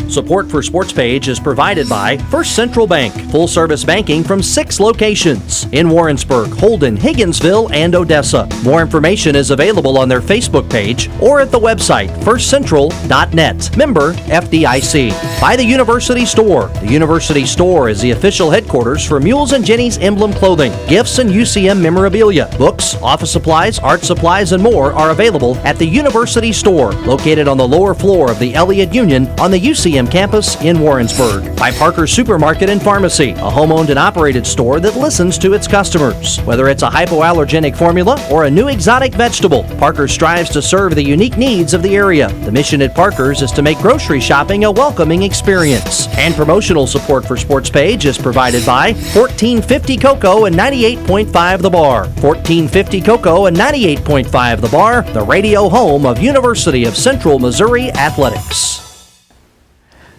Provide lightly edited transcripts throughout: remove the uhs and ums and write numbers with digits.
Support for SportsPage is provided by First Central Bank, full-service banking from 6 locations in Warrensburg, Holden, Higginsville, and Odessa. More information is available on their Facebook page or at the website firstcentral.net. Member FDIC. By the University Store. The University Store is the official headquarters for Mules and Jenny's emblem clothing, gifts, and UCM memorabilia. Books, office supplies, art supplies, and more are available at the University Store, located on the lower floor of the Elliott Union on the UCM campus in Warrensburg. By Parker's Supermarket and Pharmacy, a home-owned and operated store that listens to its customers. Whether it's a hypoallergenic formula or a new exotic vegetable, Parker strives to serve the unique needs of the area. The mission at Parker's is to make grocery shopping a welcoming experience. And promotional support for SportsPage is provided by 1450 Cocoa and 98.5 The Bar. 1450 Cocoa and 98.5 The Bar, the radio home of University of Central Missouri Athletics.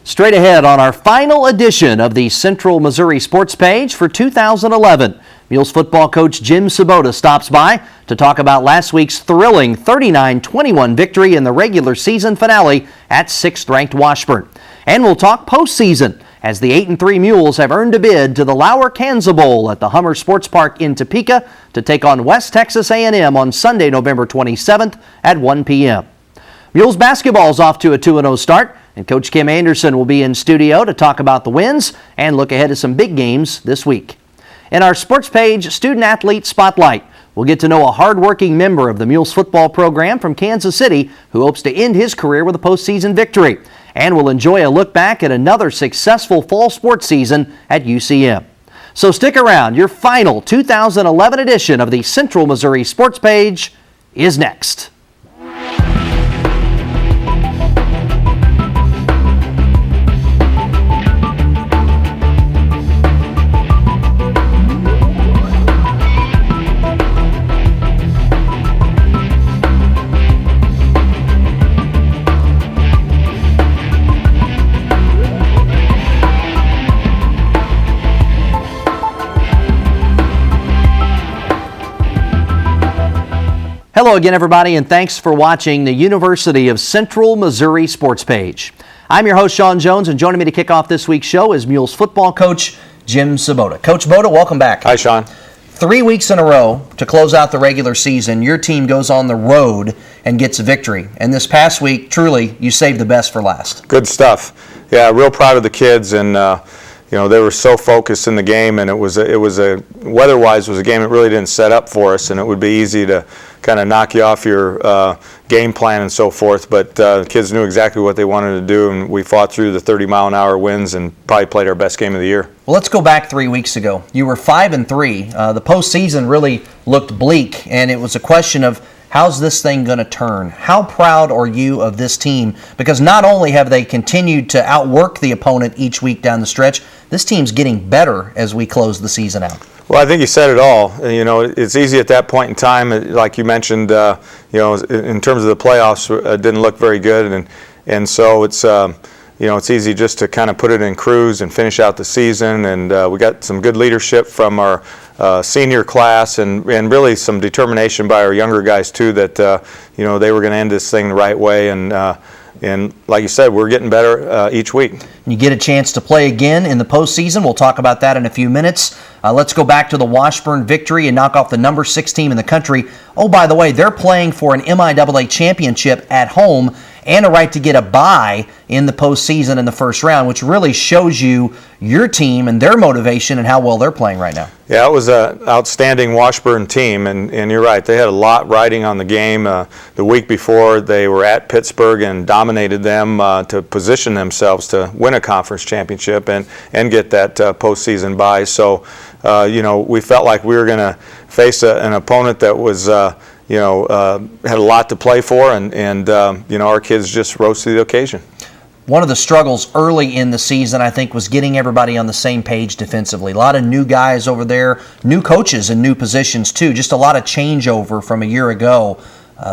Straight ahead on our final edition of the Central Missouri Sports Page for 2011. Mules football coach Jim Svoboda stops by to talk about last week's thrilling 39-21 victory in the regular season finale at 6th-ranked Washburn. And we'll talk postseason as the 8-3 Mules have earned a bid to the Kanza Bowl at the Hummer Sports Park in Topeka to take on West Texas A&M on Sunday, November 27th at 1 p.m. Mules basketball is off to a 2-0 start. And Coach Kim Anderson will be in studio to talk about the wins and look ahead to some big games this week. In our Sports Page Student Athlete Spotlight, we'll get to know a hard-working member of the Mules football program from Kansas City who hopes to end his career with a postseason victory. And we'll enjoy a look back at another successful fall sports season at UCM. So stick around. Your final 2011 edition of the Central Missouri Sports Page is next. Hello again, everybody, and thanks for watching the University of Central Missouri Sports Page. I'm your host, Shawn Jones, and joining me to kick off this week's show is Mules football coach Jim Svoboda. Coach Svoboda, welcome back. Hi, Shawn. 3 weeks in a row to close out the regular season, your team goes on the road and gets a victory. And this past week, truly, you saved the best for last. Good stuff. Yeah, real proud of the kids, and they were so focused in the game, and it was weather-wise was a game that really didn't set up for us, and it would be easy to kind of knock you off your game plan and so forth. But the kids knew exactly what they wanted to do, and we fought through the 30-mile-an-hour winds and probably played our best game of the year. Well, let's go back 3 weeks ago. You were 5-3. The postseason really looked bleak, and it was a question of how's this thing going to turn? How proud are you of this team? Because not only have they continued to outwork the opponent each week down the stretch, this team's getting better as we close the season out. Well, I think you said it all. It's easy at that point in time, like you mentioned, in terms of the playoffs, it didn't look very good, and so it's easy just to kind of put it in cruise and finish out the season, and we got some good leadership from our senior class and really some determination by our younger guys too that they were going to end this thing the right way, and like you said, we're getting better each week. You get a chance to play again in the postseason. We'll talk about that in a few minutes. Let's go back to the Washburn victory and knock off the number 6 team in the country. Oh, by the way, they're playing for an MIAA championship at home and a right to get a bye in the postseason in the first round, which really shows you your team and their motivation and how well they're playing right now. Yeah, it was an outstanding Washburn team, and you're right. They had a lot riding on the game. The week before, they were at Pittsburgh and dominated them to position themselves to win a conference championship and get that postseason bye. So, we felt like we were going to face an opponent that was had a lot to play for, and our kids just rose to the occasion. One of the struggles early in the season, I think, was getting everybody on the same page defensively. A lot of new guys over there, new coaches in new positions too, just a lot of changeover from a year ago.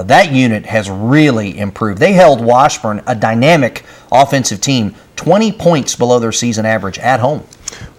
That unit has really improved. They held Washburn, a dynamic offensive team, 20 points below their season average at home.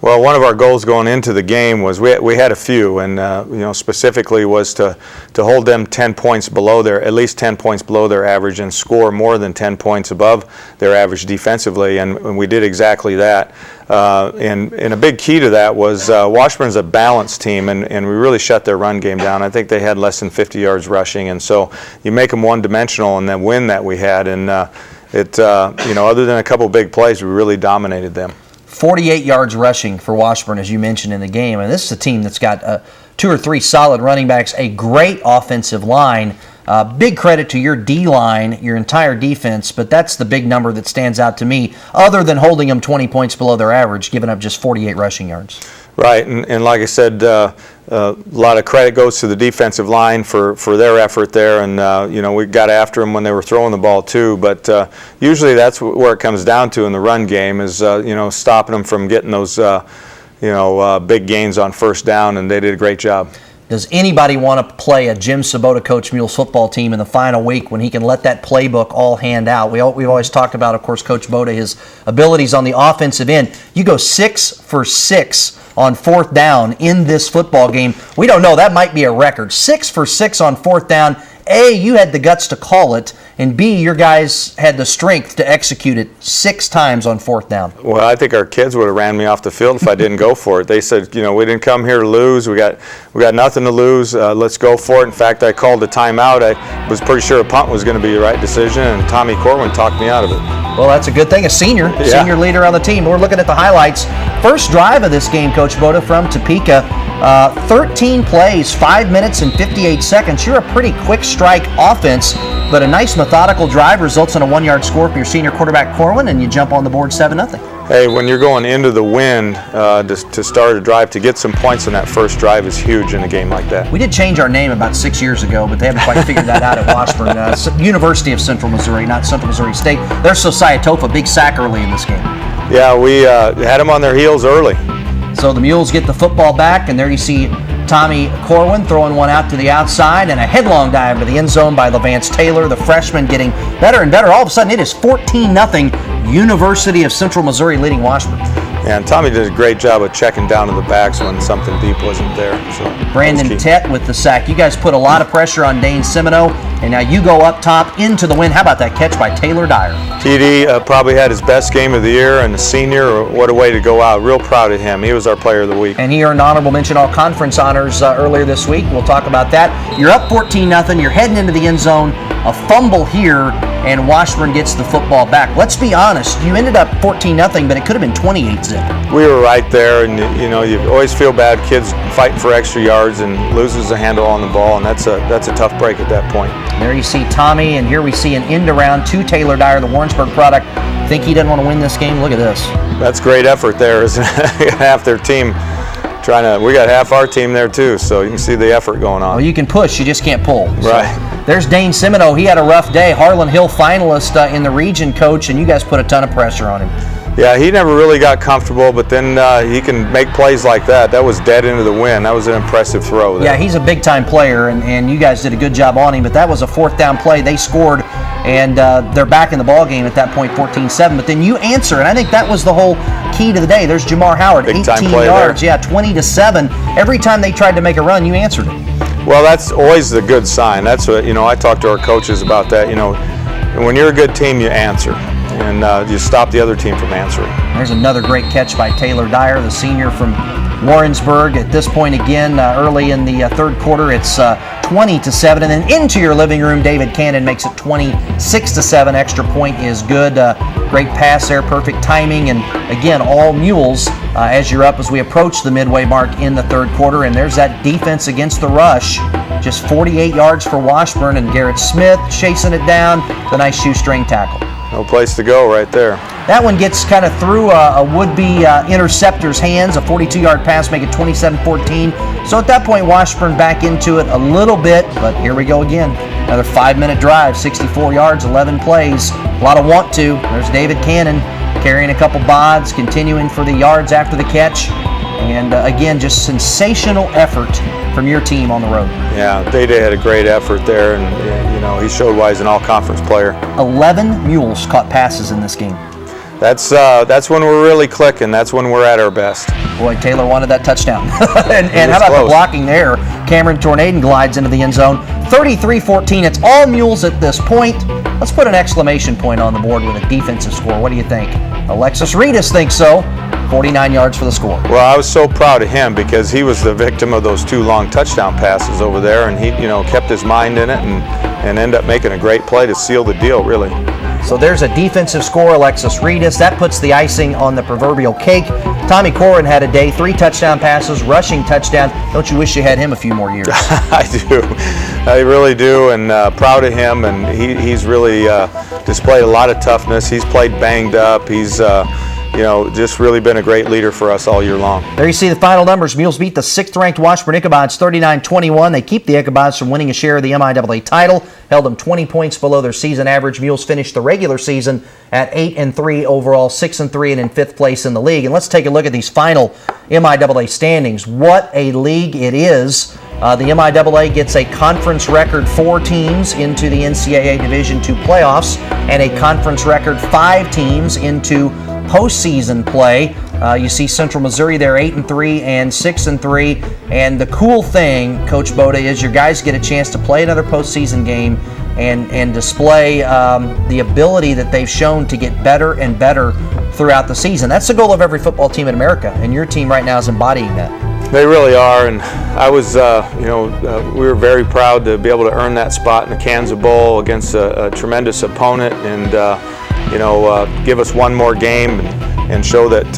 Well, one of our goals going into the game was we had a few, and specifically was to hold them 10 points below at least 10 points below their average, and score more than 10 points above their average defensively, and we did exactly that. And a big key to that was Washburn's a balanced team, and we really shut their run game down. I think they had less than 50 yards rushing, and so you make them one-dimensional, and then win that we had, and other than a couple big plays, we really dominated them. 48 yards rushing for Washburn, as you mentioned in the game. And this is a team that's got 2 or 3 solid running backs, a great offensive line. Big credit to your D-line, your entire defense, but that's the big number that stands out to me, other than holding them 20 points below their average, giving up just 48 rushing yards. Right, and like I said, a lot of credit goes to the defensive line for their effort there, and we got after them when they were throwing the ball too. But usually that's where it comes down to in the run game is stopping them from getting those big gains on first down, and they did a great job. Does anybody want to play a Jim Svoboda coach Mules football team in the final week when he can let that playbook all hand out? We've always talked about, of course, Coach Boda, his abilities on the offensive end. You go 6 for 6 on 4th down in this football game. We don't know. That might be a record. 6 for 6 on 4th down. A, you had the guts to call it, and B, your guys had the strength to execute it 6 times on 4th down. Well, I think our kids would have ran me off the field if I didn't go for it. They said, we didn't come here to lose. We got nothing to lose. Let's go for it. In fact, I called a timeout. I was pretty sure a punt was going to be the right decision, and Tommy Corwin talked me out of it. Well, that's a good thing. A senior leader on the team. We're looking at the highlights. First drive of this game, Coach Boda, from Topeka. 13 plays, 5 minutes and 58 seconds. You're a pretty quick strike offense, but a nice methodical drive results in a 1-yard score for your senior quarterback Corwin, and you jump on the board 7-0. Hey, when you're going into the wind to start a drive, to get some points on that first drive is huge in a game like that. We did change our name about 6 years ago, but they haven't quite figured that out at Washburn. University of Central Missouri, not Central Missouri State. There's Topeka, big sack early in this game. Yeah, we had them on their heels early. So the Mules get the football back, and there you see Tommy Corwin throwing one out to the outside, and a headlong dive to the end zone by Levance Taylor, the freshman, getting better and better. All of a sudden, it is 14-0, University of Central Missouri leading Washburn. Yeah, and Tommy did a great job of checking down to the backs when something deep wasn't there. So Brandon Tett with the sack. You guys put a lot of pressure on Dane Semino, and now you go up top into the wind. How about that catch by Taylor Dyer? TD probably had his best game of the year, and the senior, what a way to go out. Real proud of him. He was our player of the week. And he earned honorable mention all-conference honors earlier this week. We'll talk about that. You're up 14-0. You're heading into the end zone. A fumble here, and Washburn gets the football back. Let's be honest. You ended up 14-0, but it could have been 28-0. We were right there, and you always feel bad. Kids fighting for extra yards and loses the handle on the ball, and that's a tough break at that point. There you see Tommy, and here we see an end around to Taylor Dyer, the Warrensburg product. Think he doesn't want to win this game? Look at this. That's great effort there. Isn't it? Half their team we got half our team there too, so you can see the effort going on. Well, you can push, you just can't pull. Right. So, there's Dane Semino. He had a rough day. Harlan Hill finalist in the region, coach, and you guys put a ton of pressure on him. Yeah, he never really got comfortable, but then he can make plays like that. That was dead into the wind. That was an impressive throw there. Yeah, he's a big-time player, and you guys did a good job on him, but that was a 4th down play. They scored, and they're back in the ball game at that point, 14-7. But then you answer, and I think that was the whole key to the day. There's Jamar Howard, 18 yards. There. Yeah, 20-7. Every time they tried to make a run, you answered it. Well, that's always the good sign. That's what, I talk to our coaches about that. When you're a good team, you answer. And you stop the other team from answering. There's another great catch by Taylor Dyer, the senior from Warrensburg. At this point, again, early in the third quarter, it's 20-7. And then into your living room, David Cannon makes it 26-7. Extra point is good. Great pass there, perfect timing. And again, all Mules as you're up as we approach the midway mark in the third quarter. And there's that defense against the rush. Just 48 yards for Washburn, and Garrett Smith chasing it down. The nice shoestring tackle. No place to go right there. That one gets kind of through a would-be interceptor's hands, a 42-yard pass, make it 27-14. So at that point, Washburn back into it a little bit, but here we go again. Another 5-minute drive, 64 yards, 11 plays. A lot of want to. There's David Cannon carrying a couple bods, continuing for the yards after the catch. And again, just sensational effort from your team on the road. Yeah, Day-Day had a great effort there, and he showed why he's an all-conference player. 11 Mules caught passes in this game. That's when we're really clicking. That's when we're at our best. Boy, Taylor wanted that touchdown. and how about close. the blocking there? Cameron Tornaden glides into the end zone. 33-14. It's all Mules at this point. Let's put an exclamation point on the board with a defensive score. What do you think? Alexis Reedus thinks so. 49 yards for the score. Well, I was so proud of him because he was the victim of those 2 long touchdown passes over there, and he, kept his mind in it and ended up making a great play to seal the deal, really. So there's a defensive score, Alexis Reedus. That puts the icing on the proverbial cake. Tommy Corrin had a day, 3 touchdown passes, rushing touchdown. Don't you wish you had him a few more years? I do. I really do, and proud of him. And he's really displayed a lot of toughness. He's played banged up. He's just really been a great leader for us all year long. There you see the final numbers. Mules beat the 6th-ranked Washburn Ichabods 39-21. They keep the Ichabods from winning a share of the MIAA title, held them 20 points below their season average. Mules finished the regular season at 8-3 overall, 6-3, and in 5th place in the league. And let's take a look at these final MIAA standings. What a league it is. The MIAA gets a conference record 4 teams into the NCAA Division II playoffs and a conference record 5 teams into postseason play. You see Central Missouri there 8-3 and 6-3. And the cool thing, Coach Boda, is your guys get a chance to play another postseason game and display the ability that they've shown to get better and better throughout the season. That's the goal of every football team in America, and your team right now is embodying that. They really are, and I was, we were very proud to be able to earn that spot in the Kanza Bowl against a tremendous opponent, and give us one more game and show that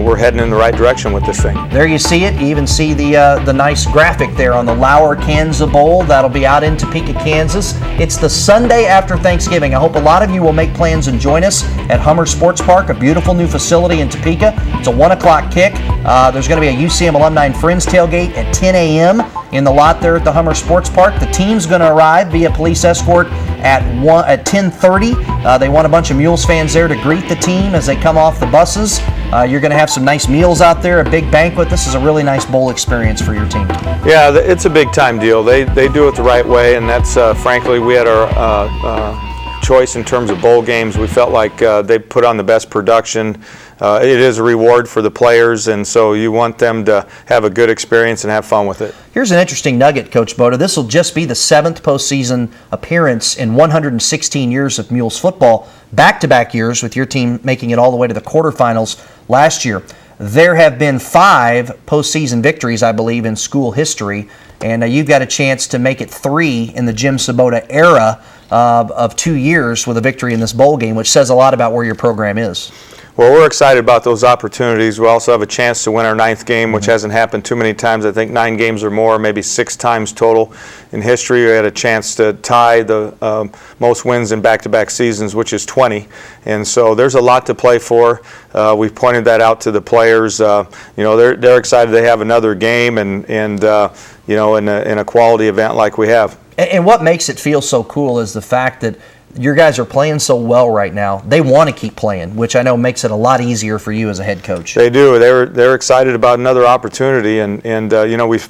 we're heading in the right direction with this thing. There you see it. You even see the nice graphic there on the Lauer Kanza Bowl. That'll be out in Topeka, Kansas. It's the Sunday after Thanksgiving. I hope a lot of you will make plans and join us at Hummer Sports Park, a beautiful new facility in Topeka. It's a 1 o'clock kick. There's going to be a UCM Alumni and Friends tailgate at 10 a.m. in the lot there at the Hummer Sports Park. The team's going to arrive via police escort at 10:30. They want a bunch of Mules fans there to greet the team as they come off the buses. You're going to have some nice meals out there, a big banquet. This is a really nice bowl experience for your team. Yeah, it's a big time deal. They do it the right way, and that's frankly, we had our choice in terms of bowl games. We felt like they put on the best production. It is a reward for the players, and so you want them to have a good experience and have fun with it. Here's an interesting nugget, Coach Boda. This will just be the 7th postseason appearance in 116 years of Mules football, back-to-back years with your team making it all the way to the quarterfinals last year. There have been 5 postseason victories, I believe, in school history, and you've got a chance to make it 3 in the Jim Svoboda era of 2 years with a victory in this bowl game, which says a lot about where your program is. Well, we're excited about those opportunities. We also have a chance to win our 9th game, which hasn't happened too many times. I think 9 games or more, maybe 6 times total in history. We had a chance to tie the most wins in back-to-back seasons, which is 20. And so there's a lot to play for. We've pointed that out to the players. They're excited they have another game and in a quality event like we have. And what makes it feel so cool is the fact that your guys are playing so well right now. They want to keep playing, which I know makes it a lot easier for you as a head coach. They do. They're excited about another opportunity, and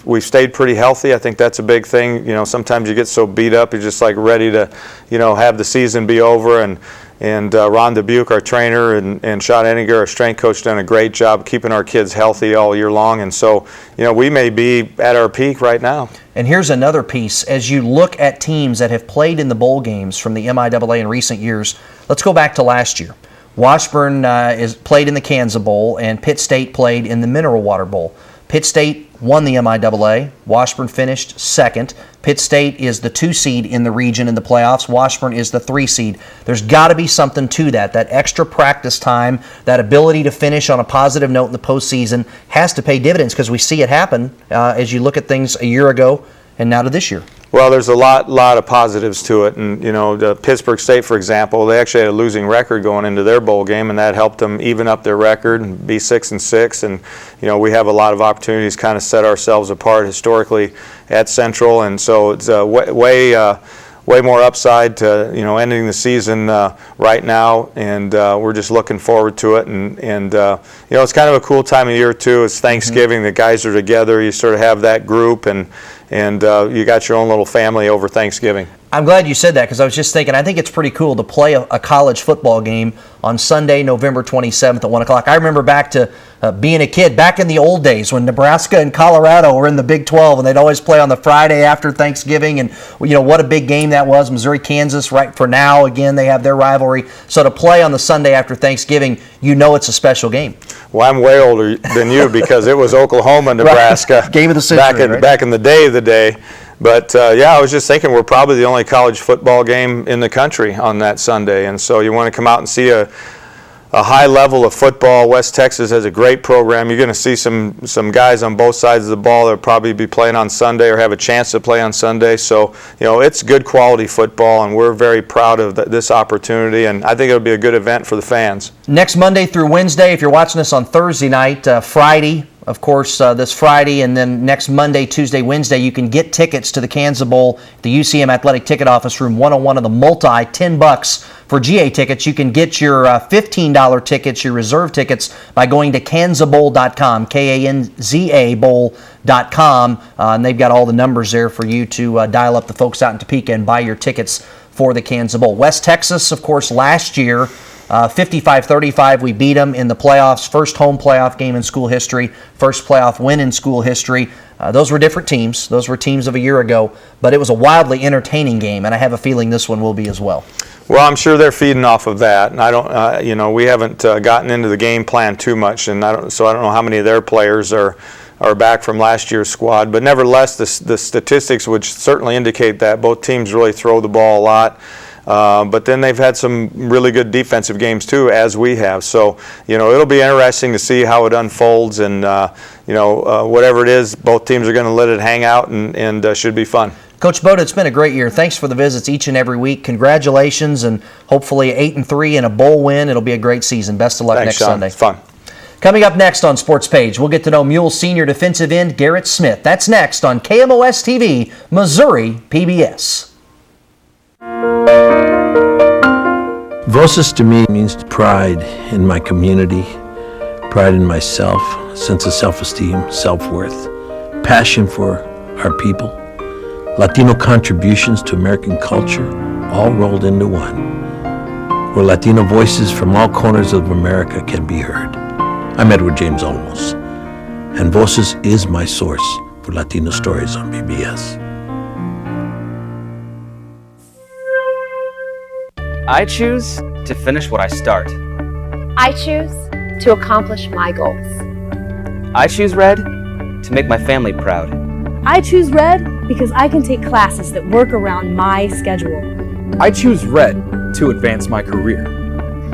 we've stayed pretty healthy. I think that's a big thing. Sometimes you get so beat up, you're just like ready to have the season be over. And Ron Dubuque, our trainer, and Shawn, our strength coach, done a great job keeping our kids healthy all year long. And so, we may be at our peak right now. And here's another piece. As you look at teams that have played in the bowl games from the MIAA in recent years, let's go back to last year. Washburn is played in the Kanza Bowl, and Pitt State played in the Mineral Water Bowl. Pitt State won the MIAA. Washburn finished 2nd. Pitt State is the 2 seed in the region in the playoffs. Washburn is the 3 seed. There's got to be something to that. That extra practice time, that ability to finish on a positive note in the postseason has to pay dividends because we see it happen as you look at things a year ago and now to this year. Well, there's a lot of positives to it, and the Pittsburgh State, for example, they actually had a losing record going into their bowl game, and that helped them even up their record and be 6-6. And we have a lot of opportunities, kind of set ourselves apart historically at Central, and so it's way more upside to ending the season right now, and we're just looking forward to it. And it's kind of a cool time of year too. It's Thanksgiving. The guys are together. You sort of have that group, and you got your own little family over Thanksgiving. I'm glad you said that because I was just thinking, I think it's pretty cool to play a college football game on Sunday, November 27th at 1 o'clock. I remember back to being a kid, back in the old days when Nebraska and Colorado were in the Big 12, and they'd always play on the Friday after Thanksgiving, and what a big game that was. Missouri, Kansas, right for now, again, they have their rivalry. So to play on the Sunday after Thanksgiving, it's a special game. Well, I'm way older than you because it was Oklahoma, Nebraska. Right. Game of the century, back in the day. But, I was just thinking we're probably the only college football game in the country on that Sunday. And so you want to come out and see a high level of football. West Texas has a great program. You're going to see some guys on both sides of the ball that will probably be playing on Sunday or have a chance to play on Sunday. So, it's good quality football, and we're very proud of this opportunity. And I think it'll be a good event for the fans. Next Monday through Wednesday, if you're watching this on Thursday night, Friday, of course, this Friday, and then next Monday, Tuesday, Wednesday, you can get tickets to the Kanza Bowl at the UCM Athletic Ticket Office, room 101 of the Multi, $10 for GA tickets. You can get your $15 tickets, your reserve tickets, by going to kanzabowl.com, Kanza bowl.com, and they've got all the numbers there for you to dial up the folks out in Topeka and buy your tickets for the Kanza Bowl. West Texas, of course, last year, 55-35, we beat them in the playoffs. First home playoff game in school history. First playoff win in school history. Those were different teams. Those were teams of a year ago. But it was a wildly entertaining game, and I have a feeling this one will be as well. Well, I'm sure they're feeding off of that. And I don't, we haven't gotten into the game plan too much, and I don't know how many of their players are back from last year's squad. But nevertheless, the statistics would certainly indicate that both teams really throw the ball a lot. But then they've had some really good defensive games too, as we have. So, it'll be interesting to see how it unfolds, and whatever it is, both teams are going to let it hang out, and should be fun. Coach Boda, it's been a great year. Thanks for the visits each and every week. Congratulations, and hopefully 8-3 and a bowl win. It'll be a great season. Best of luck next Shawn. Sunday. It's fun. Coming up next on Sports Page, we'll get to know Mules senior defensive end Garrett Smith. That's next on KMOS-TV, Missouri PBS. Voces to me means pride in my community, pride in myself, sense of self-esteem, self-worth, passion for our people, Latino contributions to American culture, all rolled into one, where Latino voices from all corners of America can be heard. I'm Edward James Olmos, and Voces is my source for Latino stories on PBS. I choose to finish what I start. I choose to accomplish my goals. I choose red to make my family proud. I choose red because I can take classes that work around my schedule. I choose red to advance my career.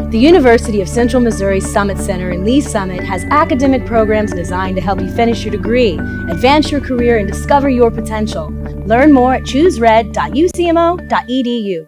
The University of Central Missouri Summit Center in Lee Summit has academic programs designed to help you finish your degree, advance your career, and discover your potential. Learn more at choosered.ucmo.edu.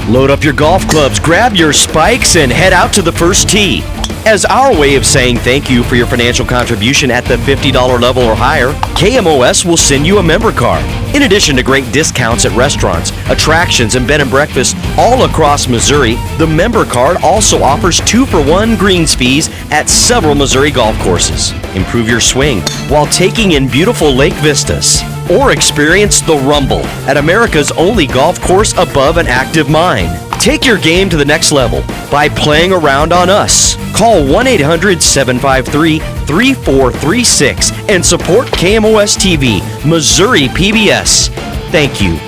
Load up your golf clubs, grab your spikes, and head out to the first tee. As our way of saying thank you for your financial contribution at the $50 level or higher, KMOS will send you a member card. In addition to great discounts at restaurants, attractions, and bed and breakfast all across Missouri, the member card also offers 2-for-1 greens fees at several Missouri golf courses. Improve your swing while taking in beautiful lake vistas. Or experience the Rumble at America's only golf course above an active mine. Take your game to the next level by playing around on us. Call 1-800-753-3436 and support KMOS-TV, Missouri PBS. Thank you.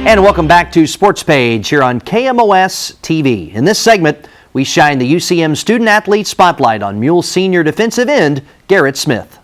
And welcome back to Sports Page here on KMOS-TV. In this segment, we shine the UCM Student Athlete Spotlight on Mules senior defensive end Garrett Smith.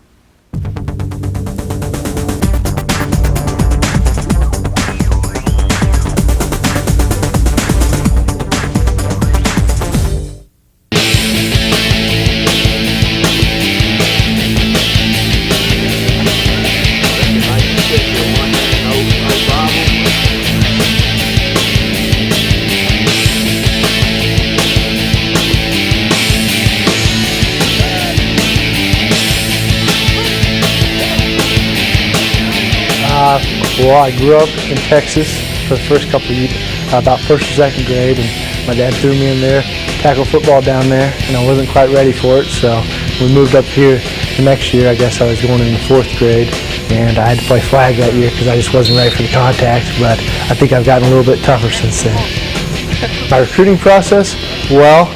Well, I grew up in Texas for the first couple of years, about first or second grade, and my dad threw me in there, tackle football down there, and I wasn't quite ready for it, so we moved up here the next year. I guess I was going in the 4th grade, and I had to play flag that year because I just wasn't ready for the contact, but I think I've gotten a little bit tougher since then. My recruiting process, well,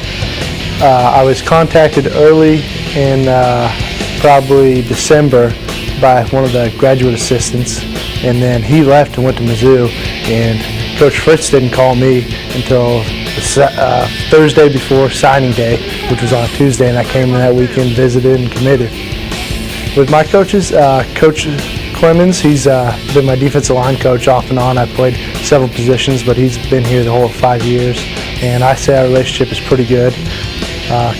I was contacted early in probably December by one of the graduate assistants, and then he left and went to Mizzou, and Coach Fritz didn't call me until Thursday before signing day, which was on Tuesday, and I came in that weekend, visited, and committed. With my coaches, Coach Clemens, he's been my defensive line coach off and on. I've played several positions, but he's been here the whole 5 years, and I say our relationship is pretty good.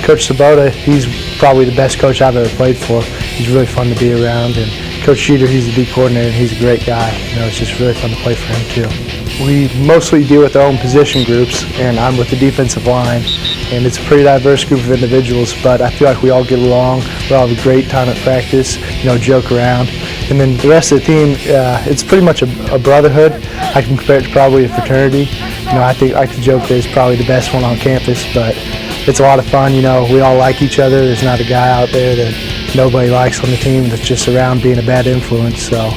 Coach Svoboda, he's probably the best coach I've ever played for. He's really fun to be around, and Coach Sheeter, he's the D coordinator, and he's a great guy. You know, it's just really fun to play for him too. We mostly deal with our own position groups, and I'm with the defensive line, and it's a pretty diverse group of individuals, but I feel like we all get along. We all have a great time at practice, you know, joke around. And then the rest of the team, it's pretty much a brotherhood. I can compare it to probably a fraternity. You know, I like to joke that it's probably the best one on campus, but it's a lot of fun. You know, we all like each other. There's not a guy out there that nobody likes on the team that's just around being a bad influence, so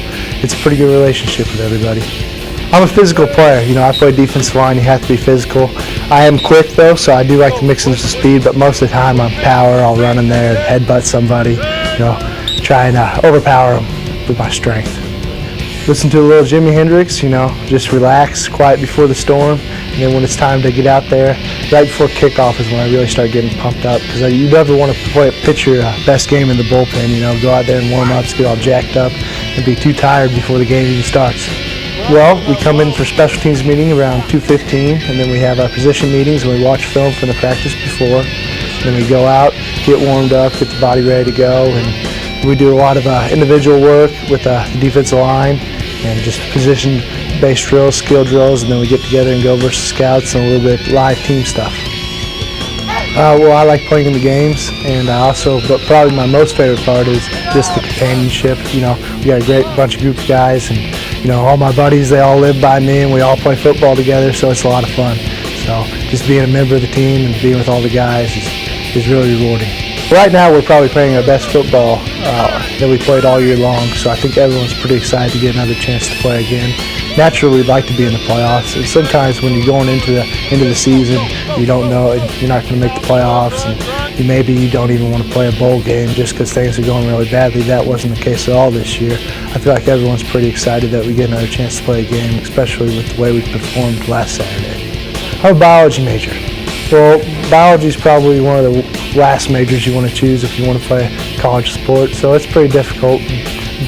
it's a pretty good relationship with everybody. I'm a physical player. You know, I play defensive line. You have to be physical. I am quick though, so I do like to mix in some speed, but most of the time I'm power. I'll run in there and headbutt somebody, you know, try and overpower them with my strength. Listen to a little Jimi Hendrix, you know, just relax, quiet before the storm, and then when it's time to get out there, right before kickoff is when I really start getting pumped up, because you never want to pitch your best game in the bullpen, you know, go out there and warm ups, get all jacked up, and be too tired before the game even starts. Well, we come in for special teams meeting around 2:15, and then we have our position meetings and we watch film from the practice before. Then we go out, get warmed up, get the body ready to go, and we do a lot of individual work with the defensive line and just position-based drills, skill drills, and then we get together and go versus scouts and a little bit live team stuff. Well, I like playing in the games, and but probably my most favorite part is just the companionship. You know, we got a great bunch of group of guys, and you know, all my buddies, they all live by me, and we all play football together, so it's a lot of fun. So just being a member of the team and being with all the guys is really rewarding. Right now, we're probably playing our best football that we played all year long, so I think everyone's pretty excited to get another chance to play again. Naturally, we'd like to be in the playoffs, and sometimes when you're going into the season, you don't know you're not going to make the playoffs, and maybe you don't even want to play a bowl game just because things are going really badly. That wasn't the case at all this year. I feel like everyone's pretty excited that we get another chance to play a game, especially with the way we performed last Saturday. I'm a biology major. Well, biology is probably one of the last majors you want to choose if you want to play college sport, so it's pretty difficult.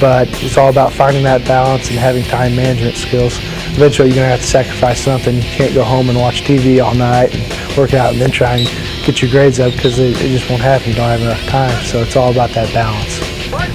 But it's all about finding that balance and having time management skills. Eventually you're going to have to sacrifice something. You can't go home and watch TV all night and work out and then try and get your grades up because it just won't happen. You don't have enough time. So it's all about that balance.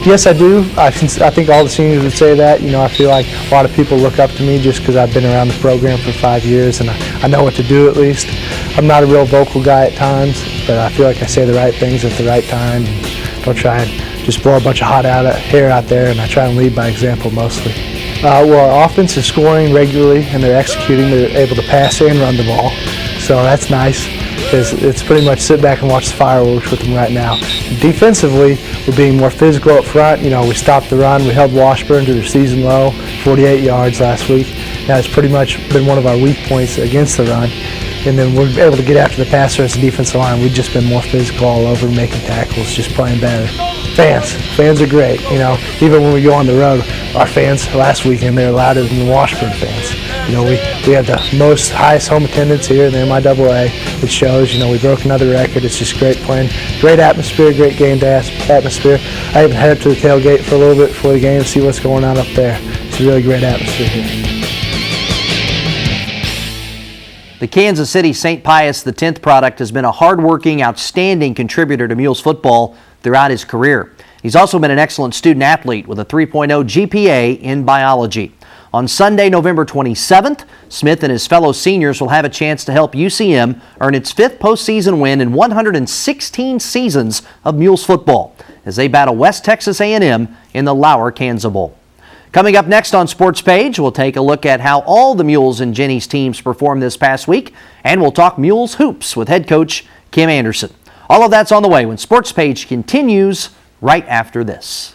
Yes, I do. I think all the seniors would say that. You know, I feel like a lot of people look up to me just because I've been around the program for 5 years and I know what to do at least. I'm not a real vocal guy at times, but I feel like I say the right things at the right time and don't try and just blow a bunch of hot hair out there, and I try and lead by example mostly. Well, our offense is scoring regularly, and they're executing. They're able to pass and run the ball, so that's nice because it's pretty much sit back and watch the fireworks with them right now. Defensively, we're being more physical up front. You know, we stopped the run. We held Washburn to their season low, 48 yards last week. That's pretty much been one of our weak points against the run. And then we're able to get after the passer as a defensive line. We've just been more physical all over, making tackles, just playing better. Fans are great. You know, even when we go on the road, our fans last weekend, they're louder than the Washburn fans. You know, we have the highest home attendance here in the MIAA. It shows. You know, we broke another record. It's just great playing, great atmosphere, great game day atmosphere. I even headed to the tailgate for a little bit before the game to see what's going on up there. It's a really great atmosphere here. The Kansas City St. Pius X product has been a hardworking, outstanding contributor to Mules football throughout his career. He's also been an excellent student athlete with a 3.0 GPA in biology. On Sunday, November 27th, Smith and his fellow seniors will have a chance to help UCM earn its 5th postseason win in 116 seasons of Mules football as they battle West Texas A&M in the Kanza Bowl. Coming up next on Sports Page, we'll take a look at how all the Mules and Jenny's teams performed this past week, and we'll talk Mules hoops with head coach Kim Anderson. All of that's on the way when Sports Page continues right after this.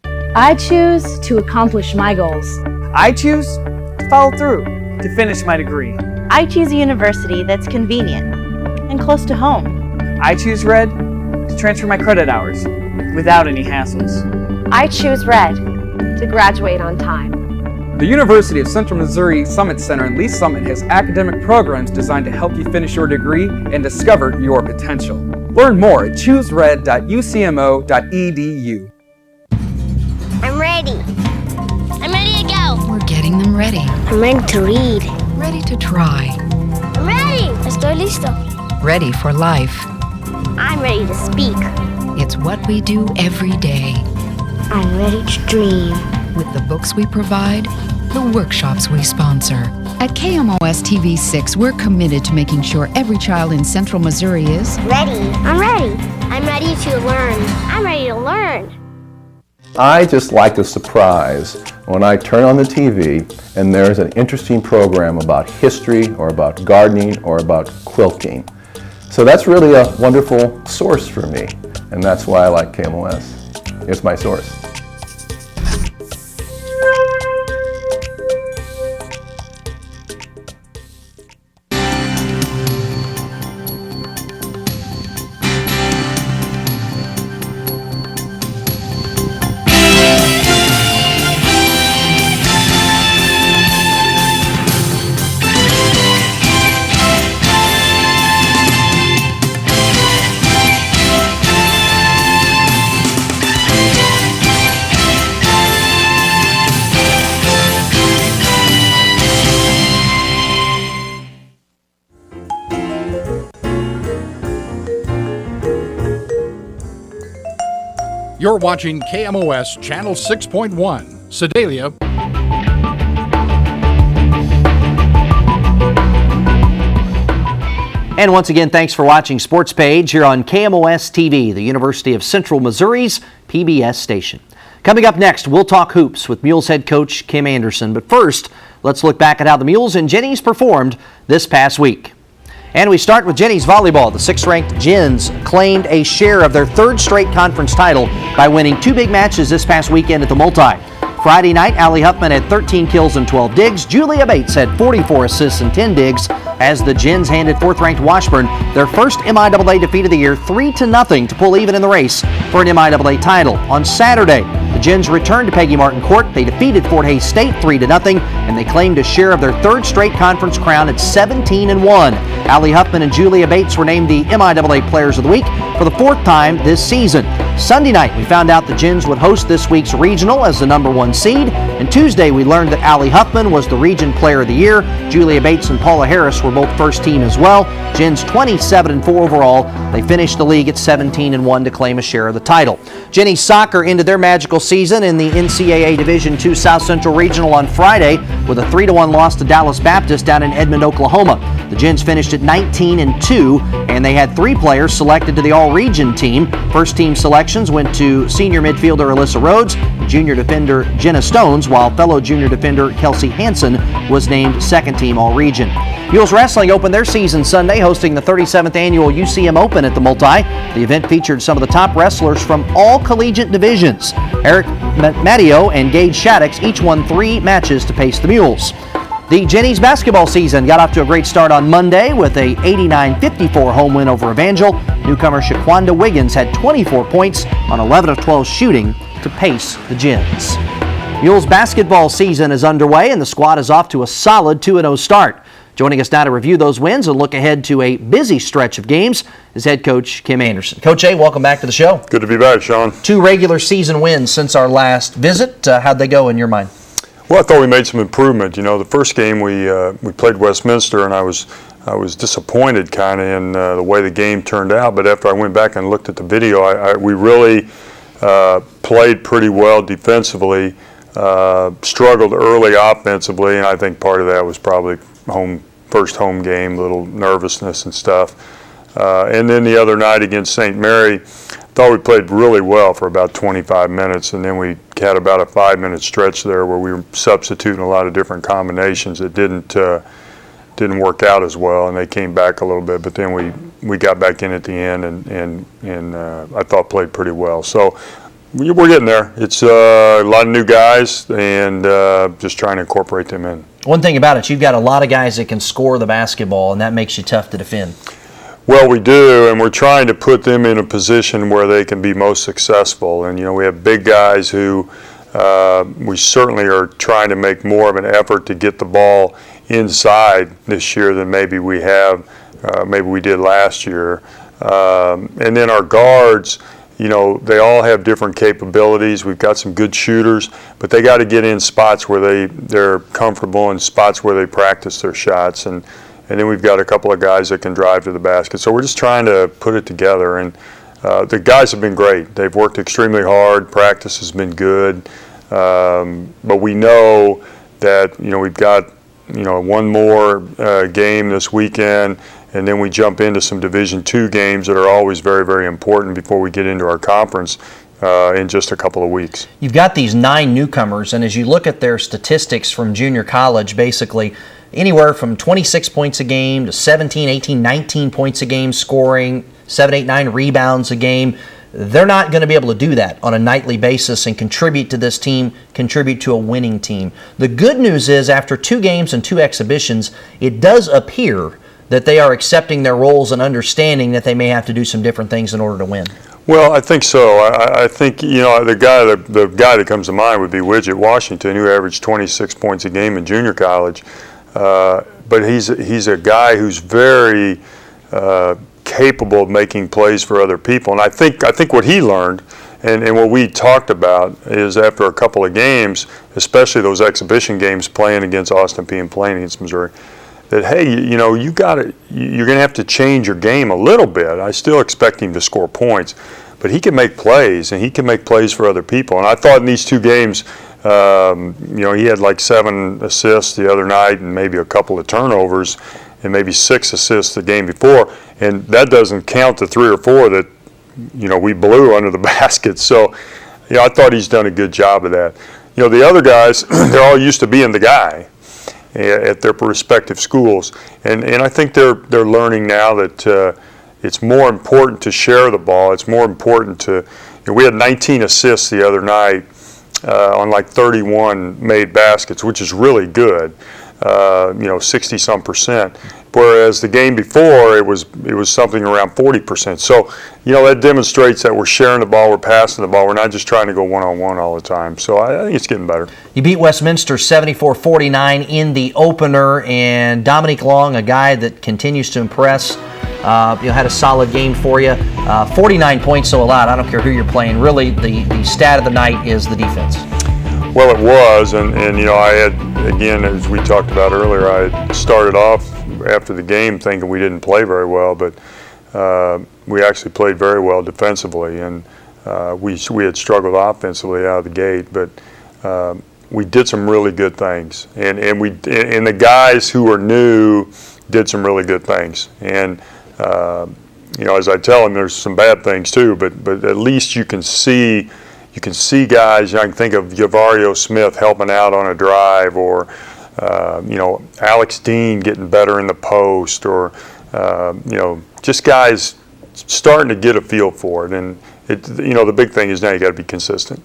I choose to accomplish my goals. I choose to follow through, to finish my degree. I choose a university that's convenient and close to home. I choose Red to transfer my credit hours without any hassles. I choose Red to graduate on time. The University of Central Missouri Summit Center in Lee Summit has academic programs designed to help you finish your degree and discover your potential. Learn more at choosered.ucmo.edu. I'm ready. I'm ready to go. We're getting them ready. I'm ready to read. Ready to try. I'm ready. Estoy listo. Ready for life. I'm ready to speak. It's what we do every day. I'm ready to dream. With the books we provide, the workshops we sponsor. At KMOS-TV 6, we're committed to making sure every child in Central Missouri is ready. I'm ready. I'm ready to learn. I'm ready to learn. I just like the surprise when I turn on the TV and there's an interesting program about history or about gardening or about quilting. So that's really a wonderful source for me, and that's why I like KMOS. It's my source. You're watching KMOS Channel 6.1, Sedalia. And once again, thanks for watching Sports Page here on KMOS-TV, the University of Central Missouri's PBS station. Coming up next, we'll talk hoops with Mules head coach Kim Anderson. But first, let's look back at how the Mules and Jennies performed this past week. And we start with Jennies volleyball. The 6th-ranked Gens claimed a share of their 3rd straight conference title by winning 2 big matches this past weekend at the Multi. Friday night, Allie Huffman had 13 kills and 12 digs. Julia Bates had 44 assists and 10 digs as the Gens handed 4th-ranked Washburn their first MIAA defeat of the year, 3-0 to pull even in the race for an MIAA title. On Saturday, the Gens returned to Peggy Martin Court. They defeated Fort Hays State 3-0, and they claimed a share of their 3rd straight conference crown at 17-1. Allie Huffman and Julia Bates were named the MIAA Players of the Week for the 4th time this season. Sunday night, we found out the Gens would host this week's regional as the number 1 seed, and Tuesday we learned that Allie Huffman was the Region Player of the Year. Julia Bates and Paula Harris were both first team as well. Gens 27-4 overall. They finished the league at 17-1 to claim a share of the title. Jennies soccer ended their magical season in the NCAA Division II South Central Regional on Friday with a 3-1 loss to Dallas Baptist down in Edmond, Oklahoma. The Gens finished at 19-2, and they had 3 players selected to the all-region team. First team selections went to senior midfielder Alyssa Rhodes, junior defender Jenna Stones, while fellow junior defender Kelsey Hansen was named second team all-region. Mules Wrestling opened their season Sunday, hosting the 37th annual UCM Open at the Multi. The event featured some of the top wrestlers from all collegiate divisions. Eric Matteo and Gage Shaddix each won 3 matches to pace the Mules. The Jennies basketball season got off to a great start on Monday with a 89-54 home win over Evangel. Newcomer Shaquanda Wiggins had 24 points on 11 of 12 shooting to pace the Gens. Mules basketball season is underway, and the squad is off to a solid 2-0 start. Joining us now to review those wins and look ahead to a busy stretch of games is head coach Kim Anderson. Coach A, welcome back to the show. Good to be back, Shawn. 2 regular season wins since our last visit. How'd they go in your mind? Well, I thought we made some improvement. You know, the first game we played Westminster, and I was disappointed kind of in the way the game turned out. But after I went back and looked at the video, we really played pretty well defensively, struggled early offensively, and I think part of that was probably first home game, little nervousness and stuff. And then the other night against St. Mary, thought we played really well for about 25 minutes, and then we had about a 5-minute stretch there where we were substituting a lot of different combinations that didn't work out as well, and they came back a little bit, but then we got back in at the end and I thought played pretty well. So we're getting there. It's a lot of new guys and just trying to incorporate them in. One thing about it, you've got a lot of guys that can score the basketball, and that makes you tough to defend. Well, we do, and we're trying to put them in a position where they can be most successful. And, we have big guys who we certainly are trying to make more of an effort to get the ball inside this year than maybe we did last year. And then our guards, they all have different capabilities. We've got some good shooters, but they got to get in spots where they're comfortable and spots where they practice their shots. And then we've got a couple of guys that can drive to the basket. So we're just trying to put it together. And the guys have been great. They've worked extremely hard. Practice has been good. But we know that, we've got, one more game this weekend, and then we jump into some Division II games that are always very, very important before we get into our conference in just a couple of weeks. You've got these 9 newcomers, and as you look at their statistics from junior college, basically anywhere from 26 points a game to 17, 18, 19 points a game scoring, 7, 8, 9 rebounds a game. They're not going to be able to do that on a nightly basis and contribute to this team, contribute to a winning team. The good news is after 2 games and 2 exhibitions, it does appear that they are accepting their roles and understanding that they may have to do some different things in order to win. Well, I think so. I think, the guy that comes to mind would be Widget Washington, who averaged 26 points a game in junior college. But he's a guy who's very capable of making plays for other people. And I think what he learned and what we talked about is after a couple of games, especially those exhibition games playing against Austin Peay and playing against Missouri, that, hey, you're going to have to change your game a little bit. I still expect him to score points, but he can make plays, and he can make plays for other people. And I thought in these 2 games, he had like 7 assists the other night and maybe a couple of turnovers and maybe 6 assists the game before. And that doesn't count the 3 or 4 that, we blew under the basket. So, I thought he's done a good job of that. The other guys, they're all used to being the guy at their respective schools. And I think they're learning now that it's more important to share the ball. It's more important to, we had 19 assists the other night on like 31 made baskets, which is really good, 60-some%. Whereas the game before, it was something around 40%. So, that demonstrates that we're sharing the ball, we're passing the ball, we're not just trying to go one-on-one all the time. So I think it's getting better. You beat Westminster 74-49 in the opener, and Dominique Long, a guy that continues to impress, had a solid game for you. 49 points, so a lot. I don't care who you're playing. Really, the stat of the night is the defense. Well, it was, and I had, again, as we talked about earlier, I had started off after the game thinking we didn't play very well, but we actually played very well defensively, and we had struggled offensively out of the gate, but we did some really good things, and the guys who are new did some really good things, and as I tell them, there's some bad things too, but at least you can see guys. I can think of Yavario Smith helping out on a drive, or Alex Dean getting better in the post, or just guys starting to get a feel for it. And the big thing is now you got to be consistent.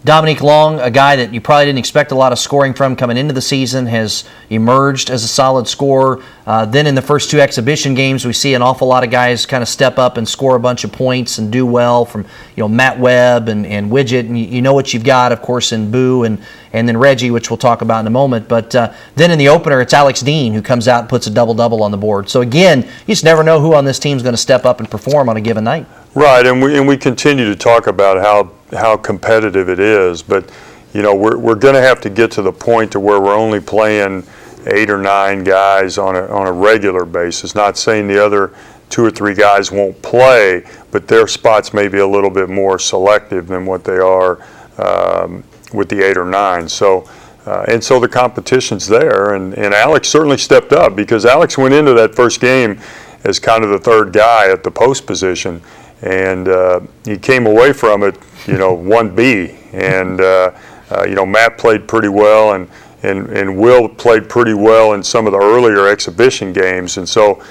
Dominique Long, a guy that you probably didn't expect a lot of scoring from coming into the season, has emerged as a solid scorer. Then in the first 2 exhibition games, we see an awful lot of guys kind of step up and score a bunch of points and do well, from Matt Webb and Widget, and you know what you've got, of course, in Boo and then Reggie, which we'll talk about in a moment. But then in the opener, it's Alex Dean who comes out and puts a double-double on the board. So again, you just never know who on this team is going to step up and perform on a given night. Right, and we continue to talk about how competitive it is, but we're going to have to get to the point to where we're only playing 8 or 9 guys on a regular basis. Not saying the other 2 or 3 guys won't play, but their spots may be a little bit more selective than what they are with the 8 or 9. So the competition's there, and Alex certainly stepped up, because Alex went into that first game as kind of the third guy at the post position. and he came away from it, 1B. And Matt played pretty well, and Will played pretty well in some of the earlier exhibition games. And so,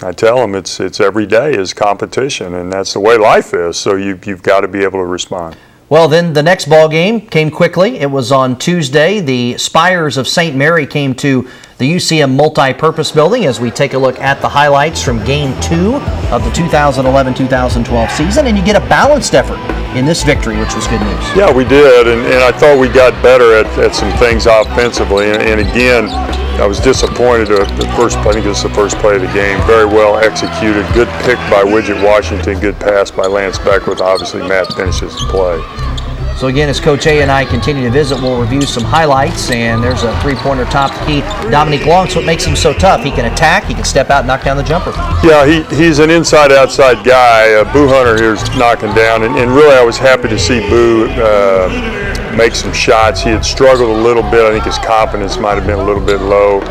I tell them it's every day is competition, and that's the way life is. So you've got to be able to respond. Well, then the next ball game came quickly. It was on Tuesday. The Spires of St. Mary came to the UCM Multi-Purpose Building as we take a look at the highlights from Game 2 of the 2011-2012 season, and you get a balanced effort in this victory, which was good news. Yeah, we did, and I thought we got better at some things offensively, and again, I was disappointed at the first play. I think this is the first play of the game. Very well executed. Good pick by Widget Washington. Good pass by Lance Beckwith. Obviously, Matt finishes the play. So again, as Coach A and I continue to visit, we'll review some highlights, and there's a three-pointer top the key. Dominique Long's what makes him so tough. He can attack, he can step out and knock down the jumper. Yeah, he's an inside-outside guy. Boo Hunter here's knocking down, and really I was happy to see Boo make some shots. He had struggled a little bit. I think his confidence might have been a little bit low,